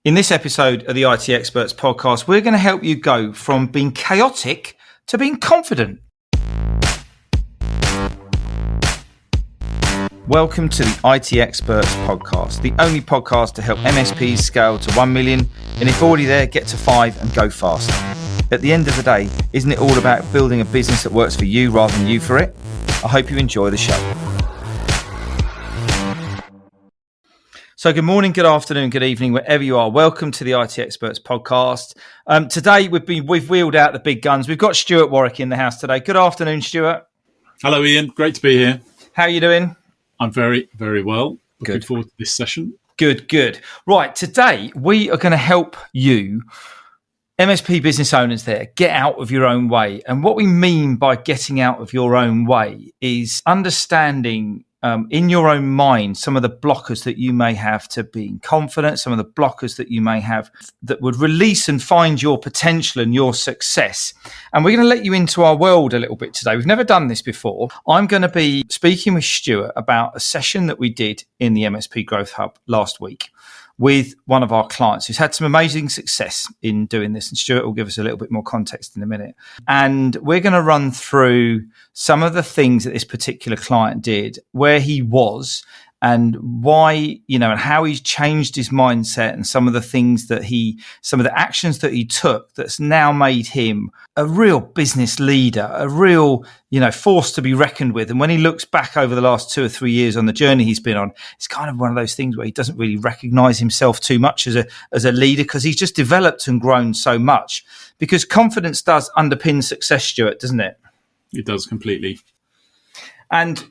In this episode of the IT Experts podcast, we're going to help you go from being chaotic to being confident. Welcome to the IT Experts podcast, the only podcast to help MSPs scale to 1 million, and if already there, get to 5 and go faster. At the end of the day, isn't it all about building a business that works for you rather than you for it? I hope you enjoy the show. So good morning, good afternoon, good evening, wherever you are. Welcome to the IT Experts podcast. Today we've wheeled out the big guns. We've got Stuart Warwick in the house today. Good afternoon, Stuart. Hello, Ian. Great to be here. How are you doing? I'm very, very well. Looking Good. forward to this session. Good. Right, today we are going to help you, MSP business owners there, get out of your own way. And what we mean by getting out of your own way is understanding in your own mind some of the blockers that you may have to being confident, some of the blockers that you may have that would release and find your potential and your success. And we're going to let you into our world a little bit today. We've never done this before. I'm going to be speaking with Stuart about a session that we did in the MSP Growth Hub last week with one of our clients who's had some amazing success in doing this. And Stuart will give us a little bit more context in a minute. And we're going to run through some of the things that this particular client did, where he was and why, and how he's changed his mindset and some of the actions that he took that's now made him a real business leader, a real, force to be reckoned with. And when he looks back over the last 2 or 3 years on the journey he's been on, it's kind of one of those things where he doesn't really recognize himself too much as a leader because he's just developed and grown so much. Because confidence does underpin success, Stuart, doesn't it? It does completely. And,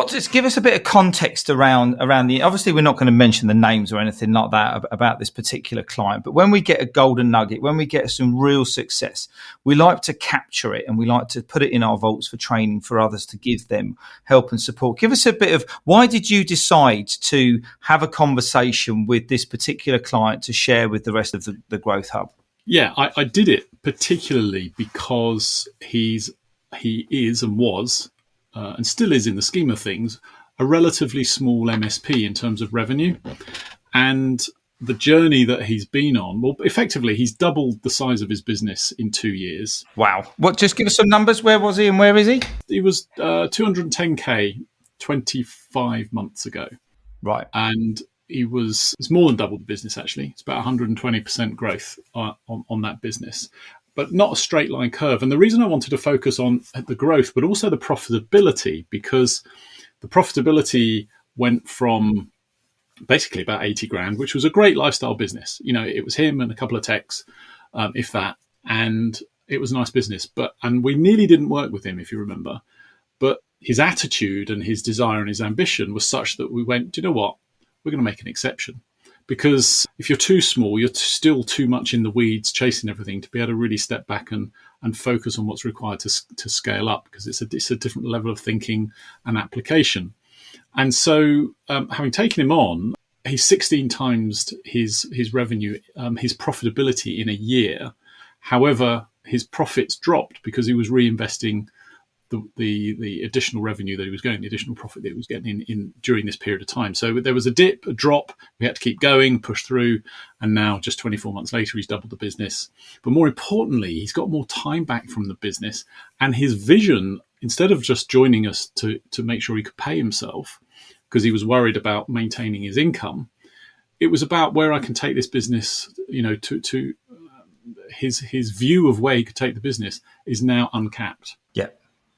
just give us a bit of context around obviously we're not going to mention the names or anything like that about this particular client, but when we get a golden nugget, when we get some real success, we like to capture it and we like to put it in our vaults for training for others to give them help and support. Give us a bit of, why did you decide to have a conversation with this particular client to share with the rest of the Growth Hub? Yeah, I did it particularly because he is and was, and still is in the scheme of things, a relatively small MSP in terms of revenue. And the journey that he's been on, well, effectively, he's doubled the size of his business in 2 years. Wow. Just give us some numbers. Where was he and where is he? He was 210K 25 months ago. Right. And it's more than doubled the business, actually. It's about 120% growth on that business, but not a straight line curve. And the reason I wanted to focus on the growth, but also the profitability, because the profitability went from basically about 80 grand, which was a great lifestyle business. It was him and a couple of techs, if that, and it was a nice business. And we nearly didn't work with him, if you remember. But his attitude and his desire and his ambition was such that we went, do you know what? We're going to make an exception. Because if you're too small, you're still too much in the weeds, chasing everything, to be able to really step back and focus on what's required to scale up, because it's a different level of thinking and application. And so having taken him on, he's 16 times his revenue, his profitability in a year. However, his profits dropped because he was reinvesting the additional revenue that he was getting, the additional profit that he was getting in during this period of time. So there was a dip, a drop. We had to keep going, push through. And now just 24 months later, he's doubled the business. But more importantly, he's got more time back from the business. And his vision, instead of just joining us to make sure he could pay himself, because he was worried about maintaining his income, it was about where I can take this business, to his view of where he could take the business is now uncapped.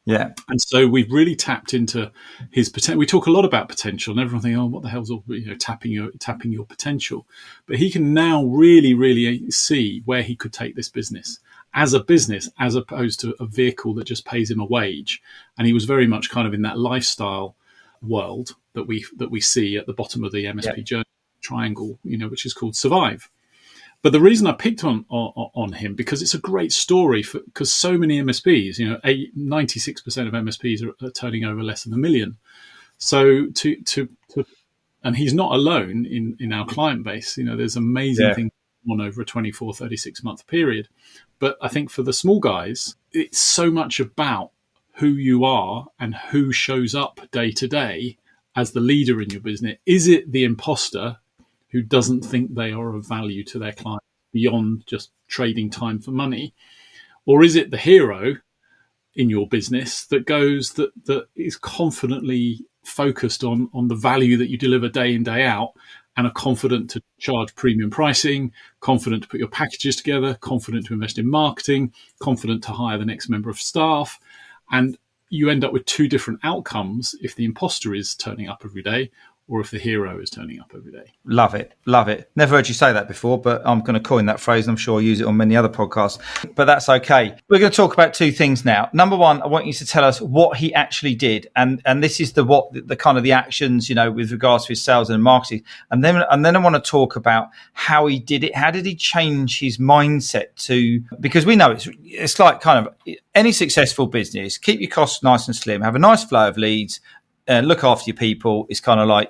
Yeah. And so we've really tapped into his potential. We talk a lot about potential and everyone thinks, what the hell's all, tapping your potential. But he can now really, really see where he could take this business as opposed to a vehicle that just pays him a wage. And he was very much kind of in that lifestyle world that we see at the bottom of the MSP journey triangle, which is called Survive. But the reason I picked on him, because it's a great story, because so many MSPs, 96% of MSPs are turning over less than $1 million. So and he's not alone in our client base. There's amazing things on over a 24, 36 month period. But I think for the small guys, it's so much about who you are and who shows up day to day as the leader in your business. Is it the imposter who doesn't think they are of value to their client beyond just trading time for money? Or is it the hero in your business that is confidently focused on the value that you deliver day in, day out, and are confident to charge premium pricing, confident to put your packages together, confident to invest in marketing, confident to hire the next member of staff? And you end up with two different outcomes if the imposter is turning up every day or if the hero is turning up every day. Love it. Love it. Never heard you say that before, but I'm going to coin that phrase. I'm sure I'll use it on many other podcasts, but that's okay. We're going to talk about two things now. Number one, I want you to tell us what he actually did. And this is the kind of the actions, with regards to his sales and marketing. And then I want to talk about how he did it. How did he change his mindset because we know it's like kind of any successful business, keep your costs nice and slim, have a nice flow of leads, and look after your people. It's kind of like,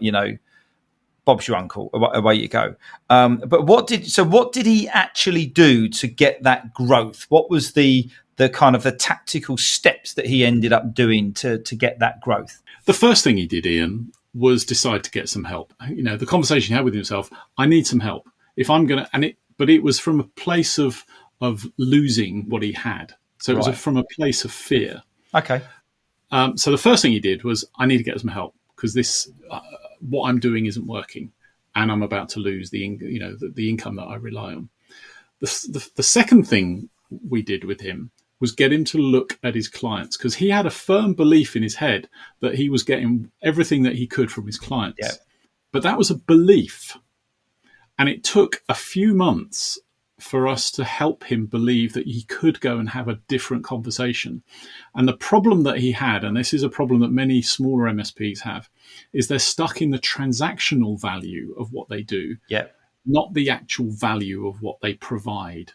Bob's your uncle, away you go. But what did he actually do to get that growth? What was the kind of the tactical steps that he ended up doing to get that growth? The first thing he did, Ian, was decide to get some help. The conversation he had with himself, I need some help. If I'm going to, but it was from a place of losing what he had. So it was from a place of fear. Okay. So the first thing he did was, I need to get some help because this, what I'm doing isn't working, and I'm about to lose the income that I rely on. The second thing we did with him was get him to look at his clients, because he had a firm belief in his head that he was getting everything that he could from his clients. Yeah. But that was a belief, and it took a few months for us to help him believe that he could go and have a different conversation. And the problem that he had, and this is a problem that many smaller MSPs have, is they're stuck in the transactional value of what they do, not the actual value of what they provide.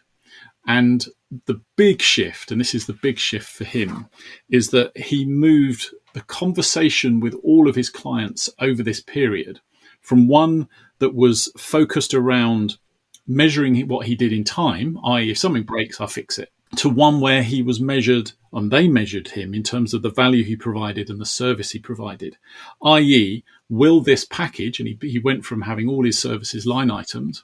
And the big shift, and this is the big shift for him, is that he moved the conversation with all of his clients over this period from one that was focused around measuring what he did in time, i.e. if something breaks, I'll fix it, to one where he was measured, and they measured him in terms of the value he provided and the service he provided, i.e. will this package, and he went from having all his services line items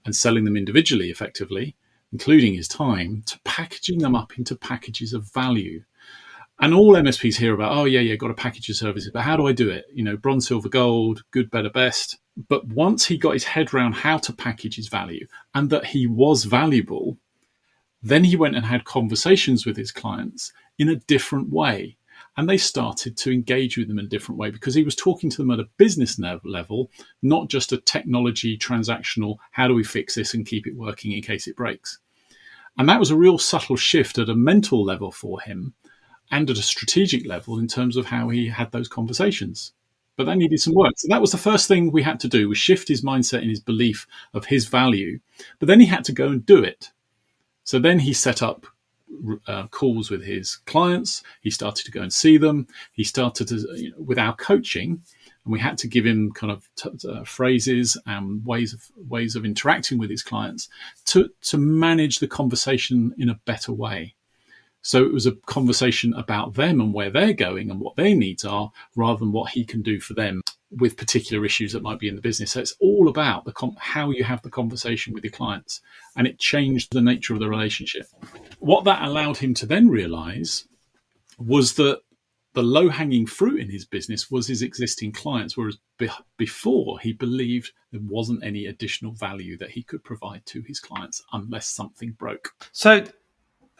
and selling them individually effectively, including his time, to packaging them up into packages of value. And all MSPs hear about, got to package your services, but how do I do it? Bronze, silver, gold, good, better, best. But once he got his head around how to package his value and that he was valuable, then he went and had conversations with his clients in a different way. And they started to engage with them in a different way because he was talking to them at a business level, not just a technology, transactional, how do we fix this and keep it working in case it breaks? And that was a real subtle shift at a mental level for him, and at a strategic level in terms of how he had those conversations. But that needed some work. So that was the first thing we had to do, was shift his mindset and his belief of his value. But then he had to go and do it. So then he set up calls with his clients. He started to go and see them. He started to, with our coaching, and we had to give him kind of phrases and ways of interacting with his clients to manage the conversation in a better way. So it was a conversation about them and where they're going and what their needs are, rather than what he can do for them with particular issues that might be in the business. So it's all about how you have the conversation with your clients, and it changed the nature of the relationship. What that allowed him to then realize was that the low-hanging fruit in his business was his existing clients, whereas before he believed there wasn't any additional value that he could provide to his clients unless something broke. So,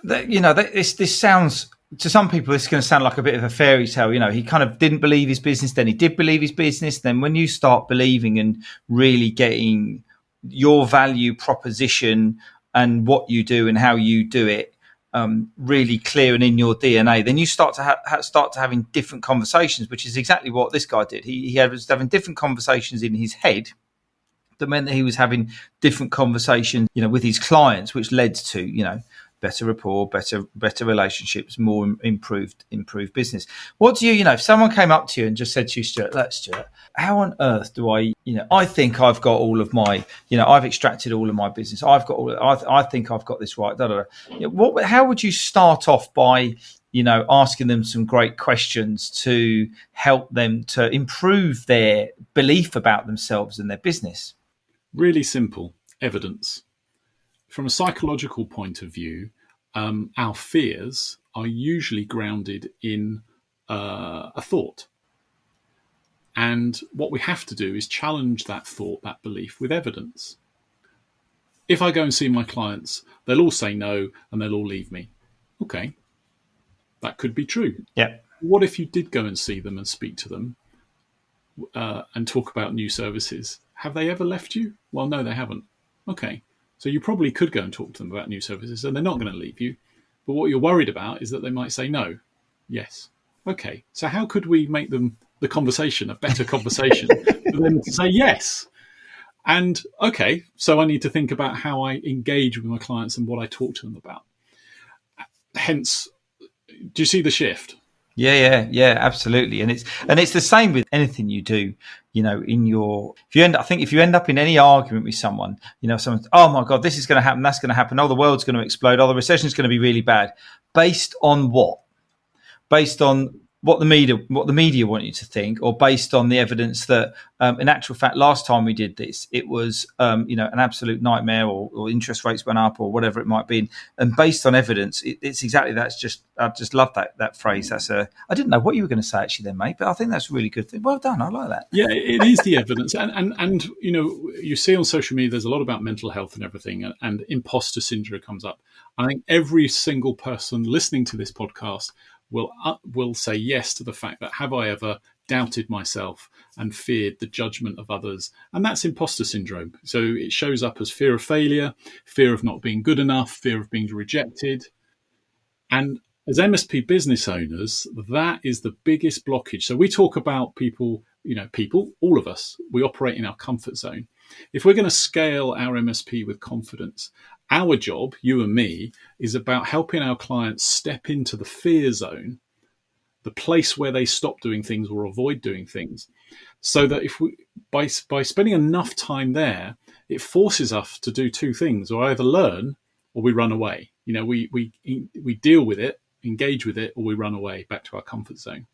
this sounds, to some people, this is going to sound like a bit of a fairy tale. He kind of didn't believe his business, then he did believe his business. Then when you start believing and really getting your value proposition and what you do and how you do it really clear and in your DNA, then you start to having different conversations, which is exactly what this guy did. He was having different conversations in his head that meant that he was having different conversations, with his clients, which led to, better rapport, better relationships, more improved business. What do you, if someone came up to you and just said to you, Stuart, how on earth do I think I've got all of my, I've extracted all of my business. I think I've got this right. How would you start off by, asking them some great questions to help them to improve their belief about themselves and their business? Really simple. Evidence. From a psychological point of view, our fears are usually grounded in a thought. And what we have to do is challenge that thought, that belief, with evidence. If I go and see my clients, they'll all say no and they'll all leave me. Okay, that could be true. Yeah. What if you did go and see them and speak to them and talk about new services? Have they ever left you? Well, no, they haven't. Okay, so you probably could go and talk to them about new services and they're not going to leave you. But what you're worried about is that they might say no. Yes. Okay, so how could we make the conversation a better conversation for them to say yes? And okay, so I need to think about how I engage with my clients and what I talk to them about. Hence, do you see the shift? Yeah, absolutely. And it's the same with anything you do, if you end up in any argument with someone, someone, oh my God, this is going to happen, that's going to happen, oh, the world's going to explode, oh, the recession is going to be really bad. Based on what? Based on what the media want you to think, or based on the evidence that, in actual fact, last time we did this, it was, an absolute nightmare, or interest rates went up, or whatever it might be. And based on evidence, it's exactly that. I just love that phrase. I didn't know what you were going to say actually then, mate, but I think that's a really good thing. Well done. I like that. Yeah, it is the evidence. And you see on social media, there's a lot about mental health and everything, and imposter syndrome comes up. I think every single person listening to this podcast will say yes to the fact that, have I ever doubted myself and feared the judgment of others? And that's imposter syndrome. So it shows up as fear of failure, fear of not being good enough, fear of being rejected. And as MSP business owners, that is the biggest blockage. So we talk about people, all of us, we operate in our comfort zone. If we're going to scale our MSP with confidence, our job, you and me, is about helping our clients step into the fear zone, the place where they stop doing things or avoid doing things, so that by spending enough time there, it forces us to do two things: or either learn or we run away. We deal with it, engage with it, or we run away back to our comfort zone.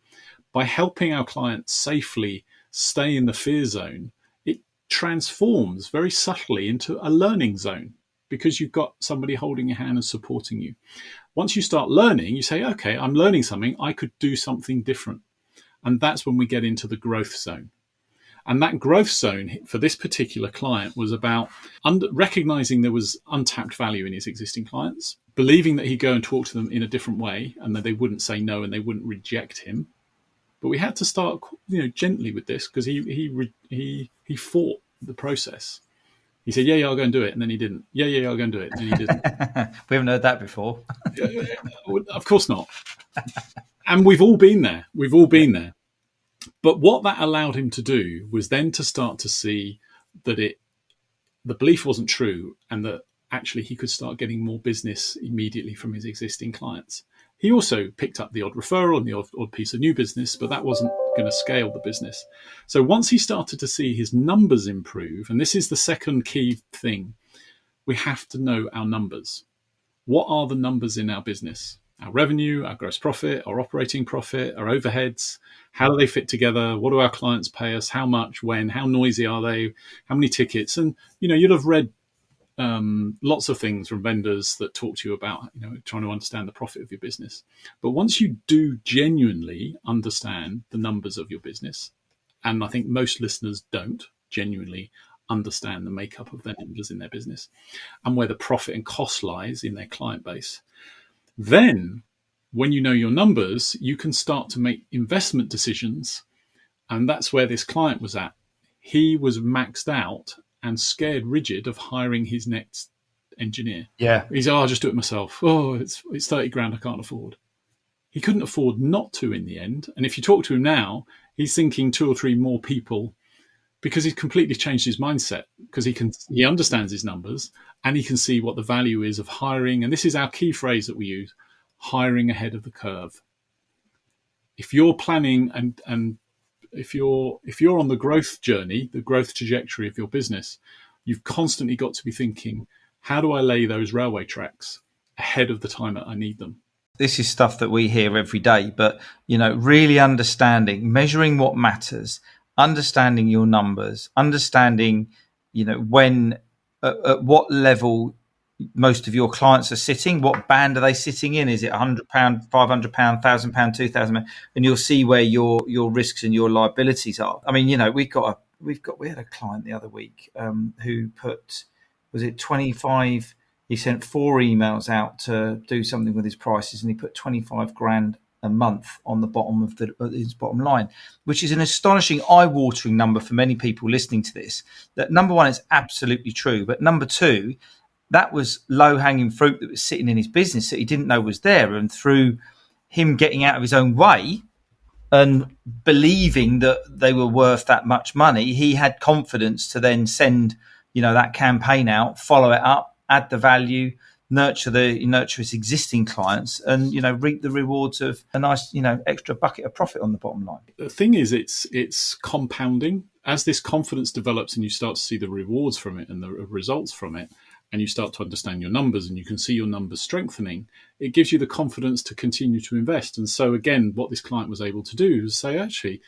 By helping our clients safely stay in the fear zone, it transforms very subtly into a learning zone, because you've got somebody holding your hand and supporting you. Once you start learning, you say, okay, I'm learning something, I could do something different. And that's when we get into the growth zone. And that growth zone for this particular client was about recognizing there was untapped value in his existing clients, believing that he'd go and talk to them in a different way and that they wouldn't say no and they wouldn't reject him. But we had to start, gently with this, because he fought the process. He said, yeah, I'll go and do it. And then he didn't. Yeah, I'll go and do it. And then he didn't. We haven't heard that before. Of course not. And we've all been there. But what that allowed him to do was then to start to see that the belief wasn't true, and that actually he could start getting more business immediately from his existing clients. He also picked up the odd referral and the odd piece of new business, but that wasn't going to scale the business. So once he started to see his numbers improve, and this is the second key thing, we have to know our numbers. What are the numbers in our business? Our revenue, our gross profit, our operating profit, our overheads. How do they fit together? What do our clients pay us? How much, when, how noisy are they? How many tickets? And, you'd have read lots of things from vendors that talk to you about, trying to understand the profit of your business. But once you do genuinely understand the numbers of your business, and I think most listeners don't genuinely understand the makeup of their numbers in their business and where the profit and cost lies in their client base, then when you know your numbers, you can start to make investment decisions. And that's where this client was at. He was maxed out and scared rigid of hiring his next engineer. Yeah. He said, I'll just do it myself. Oh, it's 30 grand I can't afford. He couldn't afford not to in the end. And if you talk to him now, he's thinking 2 or 3 more people, because he's completely changed his mindset, because he understands his numbers and he can see what the value is of hiring. And this is our key phrase that we use: hiring ahead of the curve. If you're planning and if you're on the growth journey, the growth trajectory of your business, you've constantly got to be thinking, how do I lay those railway tracks ahead of the time that I need them? This is stuff that we hear every day, but, really understanding, measuring what matters, understanding your numbers, understanding when at what level most of your clients are sitting, what band are they sitting in? Is it £100, £500, £1,000, £2,000? And you'll see where your risks and your liabilities are. I mean, we had a client the other week who put, was it 25? He sent 4 emails out to do something with his prices, and he put 25 grand a month on the bottom of his bottom line, which is an astonishing, eye-watering number for many people listening to this. That, number one, is absolutely true, but number two, that was low-hanging fruit that was sitting in his business that he didn't know was there, and through him getting out of his own way and believing that they were worth that much money, he had confidence to then send that campaign out, follow it up, add the value, nurture his existing clients, and reap the rewards of a nice extra bucket of profit on the bottom line. The thing is, it's compounding. As this confidence develops and you start to see the rewards from it and the results from it, and you start to understand your numbers and you can see your numbers strengthening, it gives you the confidence to continue to invest. And so again, what this client was able to do is say, actually,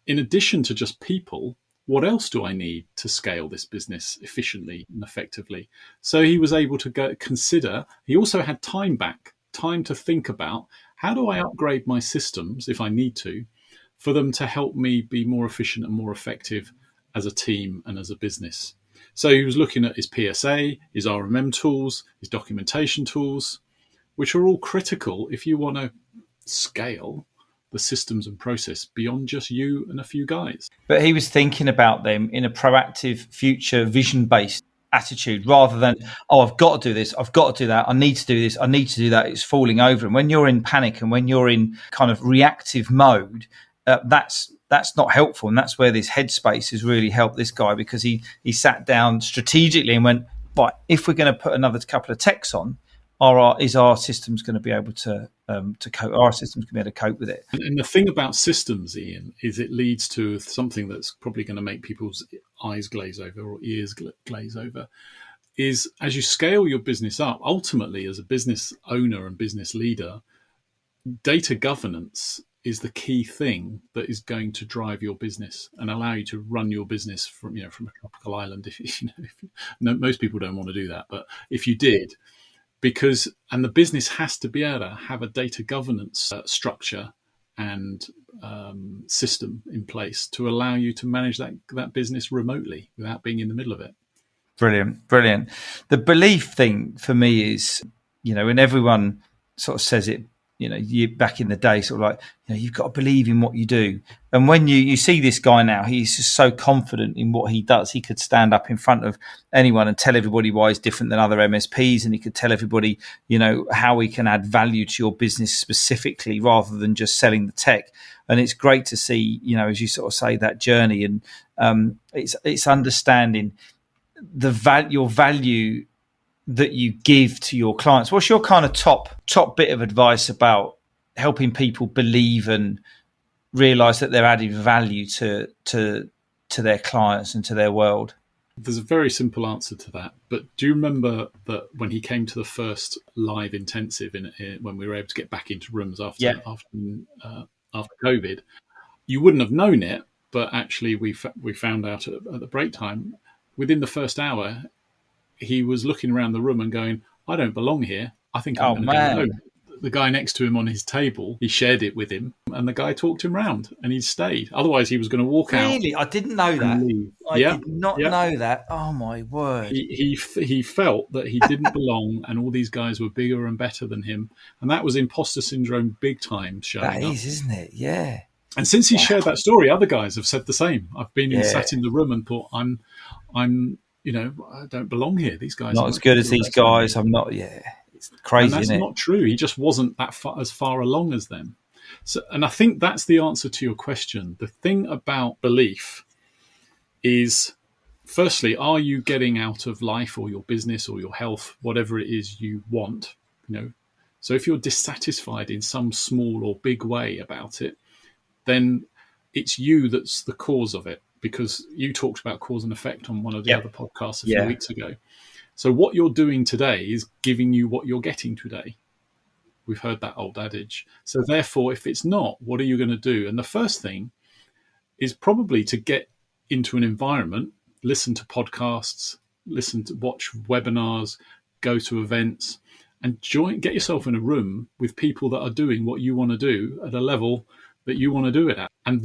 in addition to just people, what else do I need to scale this business efficiently and effectively? So he was able to consider, he also had time to think about, how do I upgrade my systems if I need to, for them to help me be more efficient and more effective as a team and as a business. So he was looking at his PSA, his RMM tools, his documentation tools, which are all critical if you want to scale the systems and process beyond just you and a few guys. But he was thinking about them in a proactive, future vision-based attitude, rather than, I've got to do this, I've got to do that, I need to do this, I need to do that. It's falling over. And when you're in panic and when you're in kind of reactive mode, that's not helpful. And that's where this headspace has really helped this guy, because he sat down strategically and went, right, if we're going to put another couple of techs on, is our systems going to be able to cope? Our systems going to be able to cope with it? And the thing about systems, Ian, is it leads to something that's probably going to make people's eyes glaze over or ears glaze over. Is as you scale your business up, ultimately as a business owner and business leader, data governance is the key thing that is going to drive your business and allow you to run your business from a tropical island. Most people don't want to do that, but if you did, and the business has to be able to have a data governance structure and system in place to allow you to manage that business remotely without being in the middle of it. Brilliant. The belief thing for me is, and everyone sort of says it, you back in the day, sort of like, you've got to believe in what you do. And when you see this guy now, he's just so confident in what he does. He could stand up in front of anyone and tell everybody why he's different than other MSPs, and he could tell everybody, how he can add value to your business specifically, rather than just selling the tech. And it's great to see, as you sort of say, that journey, and it's understanding your value that you give to your clients. What's your kind of top bit of advice about helping people believe and realize that they're adding value to their clients and to their world? There's a very simple answer to that. But do you remember that when he came to the first live intensive when we were able to get back into rooms after COVID, you wouldn't have known it, but actually we found out at the break time, within the first hour, he was looking around the room and going, I don't belong here. I think I'm going to go home. The guy next to him on his table, he shared it with him, and the guy talked him round, and he stayed. Otherwise, he was going to walk out. Really? I didn't know that. I did not know that. Oh, my word. He felt that he didn't belong, and all these guys were bigger and better than him. And that was imposter syndrome big time showing up. That is, isn't it? Yeah. And since he shared that story, other guys have said the same. I've been sat in the room and thought, I'm I don't belong here. These guys not as good as these guys. I'm not. Yeah, it's crazy. And that's isn't it? Not true. He just wasn't as far along as them. So, and I think that's the answer to your question. The thing about belief is, firstly, are you getting out of life or your business or your health, whatever it is you want? So if you're dissatisfied in some small or big way about it, then it's you that's the cause of it. Because you talked about cause and effect on one of the other podcasts a few weeks ago. So what you're doing today is giving you what you're getting today. We've heard that old adage. So therefore, if it's not, what are you going to do? And the first thing is probably to get into an environment, listen to podcasts, watch webinars, go to events, and get yourself in a room with people that are doing what you want to do at a level that you want to do it at. And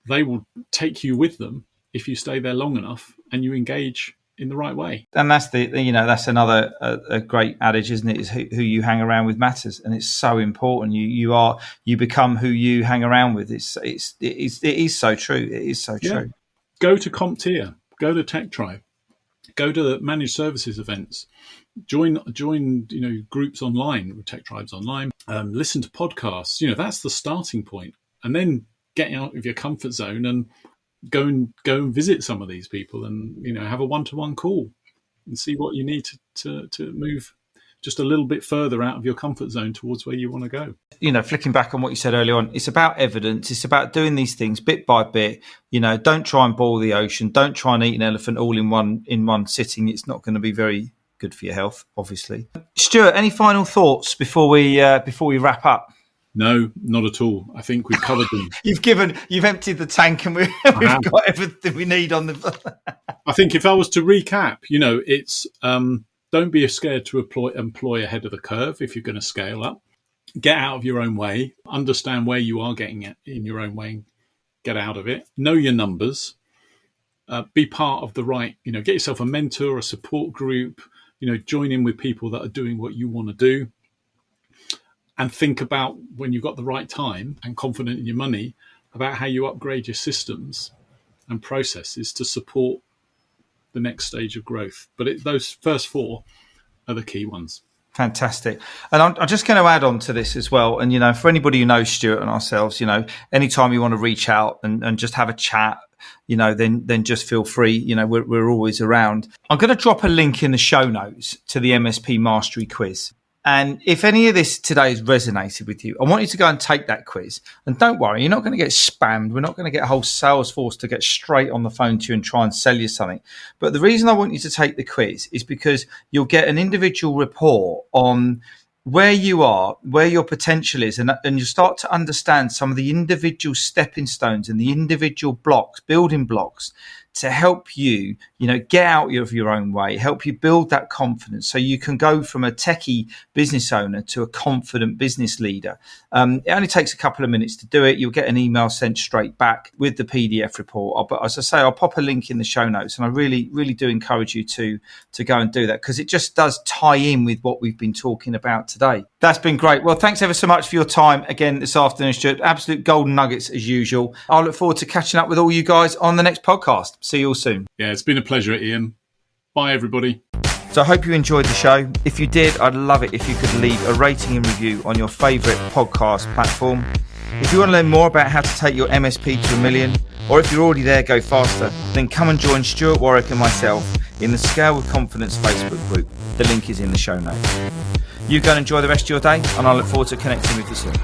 they will take you with them if you stay there long enough and you engage in the right way. And that's that's another a great adage, isn't it? Is who you hang around with matters, and it's so important. You become who you hang around with. It is so true. It is so true. Go to CompTIA, go to Tech Tribe, go to the managed services events, join groups online, Tech Tribes online, listen to podcasts. That's the starting point, and then get out of your comfort zone and go and visit some of these people, and have a one-to-one call and see what you need to move just a little bit further out of your comfort zone towards where you want to go. Flicking back on what you said earlier on, it's about evidence. It's about doing these things bit by bit. Don't try and boil the ocean. Don't try and eat an elephant all in one sitting. It's not going to be very good for your health, obviously. Stuart, any final thoughts before we wrap up? No, not at all. I think we've covered them. You've emptied the tank, and we've got everything we need on the. I think if I was to recap, it's don't be scared to employ ahead of the curve if you're going to scale up. Get out of your own way. Understand where you are getting it in your own way. And get out of it. Know your numbers. Be part of the right. Get yourself a mentor, a support group. Join in with people that are doing what you want to do. And think about, when you've got the right time and confident in your money, about how you upgrade your systems and processes to support the next stage of growth. But those first four are the key ones. Fantastic. And I'm just going to add on to this as well. And, for anybody who knows Stuart and ourselves, anytime you want to reach out and just have a chat, then just feel free. We're always around. I'm going to drop a link in the show notes to the MSP Mastery quiz. And if any of this today has resonated with you, I want you to go and take that quiz. And don't worry, you're not going to get spammed. We're not going to get a whole sales force to get straight on the phone to you and try and sell you something. But the reason I want you to take the quiz is because you'll get an individual report on where you are, where your potential is, and you start to understand some of the individual stepping stones and the individual building blocks to help you, get out of your own way, help you build that confidence so you can go from a techie business owner to a confident business leader. It only takes a couple of minutes to do it. You'll get an email sent straight back with the PDF report. But as I say, I'll pop a link in the show notes, and I really, really do encourage you to go and do that, because it just does tie in with what we've been talking about today. That's been great. Well, thanks ever so much for your time again this afternoon, Stuart. Absolute golden nuggets as usual. I look forward to catching up with all you guys on the next podcast. See you all soon. Yeah, it's been a pleasure, Ian. Bye, everybody. So I hope you enjoyed the show. If you did, I'd love it if you could leave a rating and review on your favourite podcast platform. If you want to learn more about how to take your MSP to $1 million, or if you're already there, go faster, then come and join Stuart Warwick and myself in the Scale with Confidence Facebook group. The link is in the show notes. You go and enjoy the rest of your day, and I look forward to connecting with you soon.